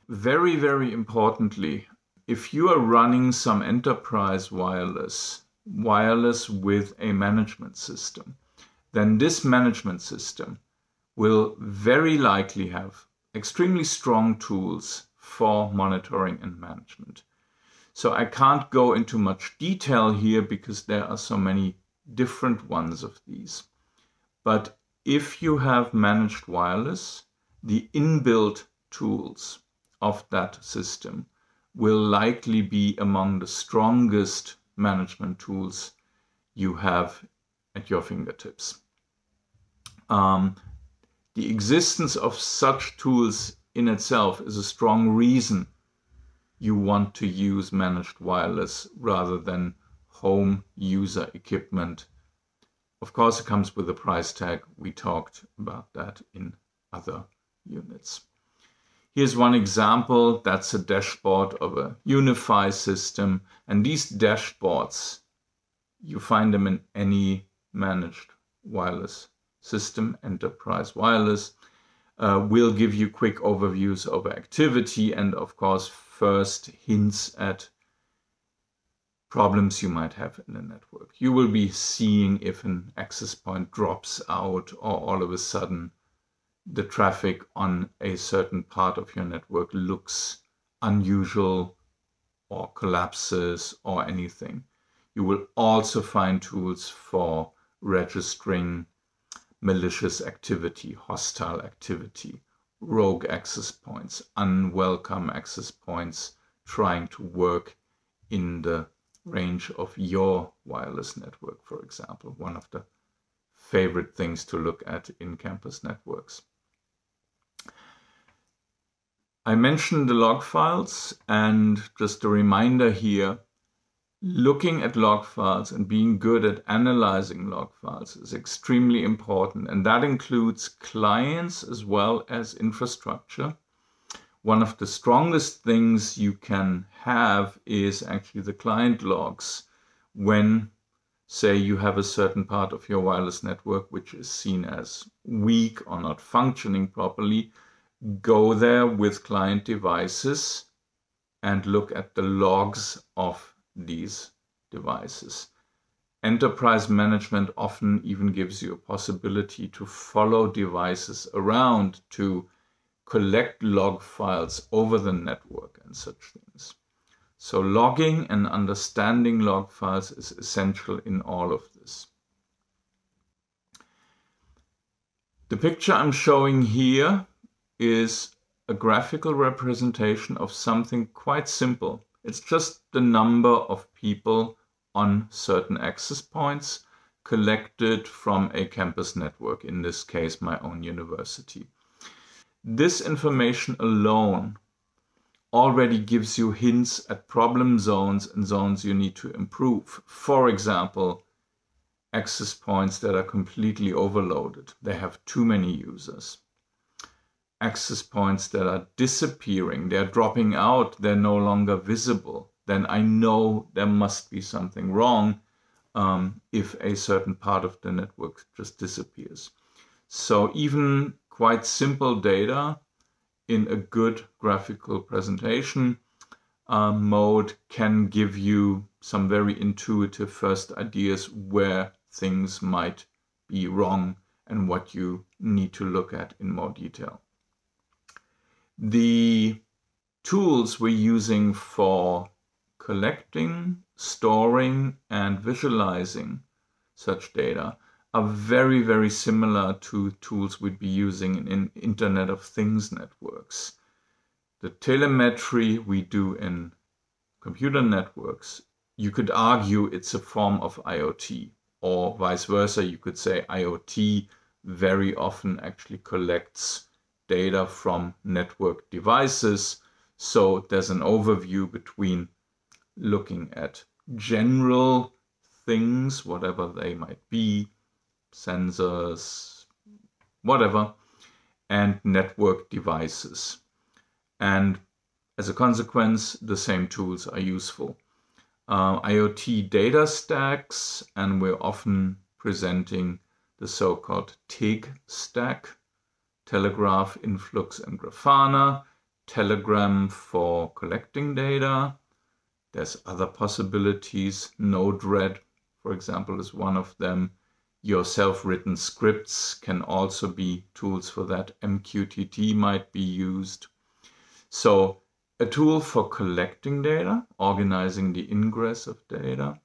Very, very importantly, if you are running some enterprise wireless with a management system, then this management system will very likely have extremely strong tools for monitoring and management. So I can't go into much detail here because there are so many different ones of these. But if you have managed wireless, the inbuilt tools of that system will likely be among the strongest management tools you have at your fingertips. The existence of such tools in itself is a strong reason you want to use managed wireless rather than home user equipment. Of course, it comes with a price tag. We talked about that in other units. Here's one example. That's a dashboard of a UniFi system. And these dashboards, you find them in any managed wireless system, enterprise wireless, will give you quick overviews of activity and, of course, first hints at problems you might have in the network. You will be seeing if an access point drops out or all of a sudden the traffic on a certain part of your network looks unusual or collapses or anything. You will also find tools for registering malicious activity, hostile activity, rogue access points, unwelcome access points trying to work in the range of your wireless network, for example, one of the favorite things to look at in campus networks. I mentioned the log files, and just a reminder here, looking at log files and being good at analyzing log files is extremely important, and that includes clients as well as infrastructure. One of the strongest things you can have is actually the client logs when, say, you have a certain part of your wireless network which is seen as weak or not functioning properly. Go there with client devices and look at the logs of these devices. Enterprise management often even gives you a possibility to follow devices around to collect log files over the network and such things. So logging and understanding log files is essential in all of this. The picture I'm showing here is a graphical representation of something quite simple. It's just the number of people on certain access points collected from a campus network, in this case my own university. This information alone already gives you hints at problem zones and zones you need to improve. For example, access points that are completely overloaded. They have too many users. Access points that are disappearing, they're dropping out, they're no longer visible, then I know there must be something wrong if a certain part of the network just disappears. So even quite simple data in a good graphical presentation mode can give you some very intuitive first ideas where things might be wrong and what you need to look at in more detail. The tools we're using for collecting, storing, and visualizing such data are very, very similar to tools we'd be using in Internet of Things networks. The telemetry we do in computer networks, you could argue it's a form of IoT, or vice versa. You could say IoT very often actually collects data from network devices. So there's an overview between looking at general things, whatever they might be, sensors, whatever, and network devices. And as a consequence, the same tools are useful. IoT data stacks, and we're often presenting the so-called TIG stack, Telegraph, Influx, and Grafana. Telegram for collecting data. There's other possibilities. Node-RED, for example, is one of them. Your self-written scripts can also be tools for that. MQTT might be used. So a tool for collecting data, organizing the ingress of data.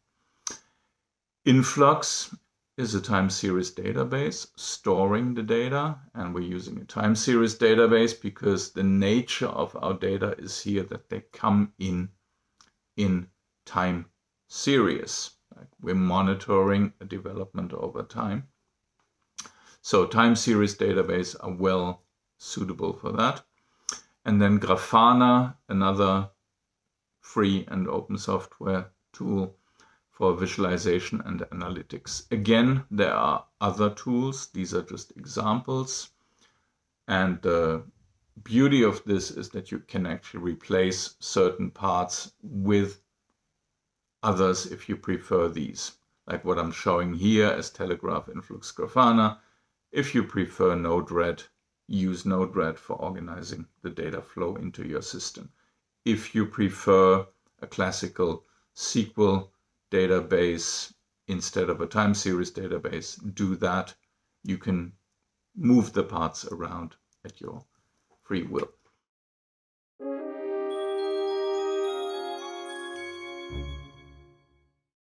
Influx is a time series database storing the data, and we're using a time series database because the nature of our data is here that they come in time series. Like we're monitoring a development over time. So time series database are well suitable for that. And then Grafana, another free and open software tool for visualization and analytics. Again, there are other tools. These are just examples. And the beauty of this is that you can actually replace certain parts with others if you prefer these. Like what I'm showing here as Telegraph, Influx, Grafana. If you prefer Node-RED, use Node-RED for organizing the data flow into your system. If you prefer a classical SQL database instead of a time series database, do that. You can move the parts around at your free will.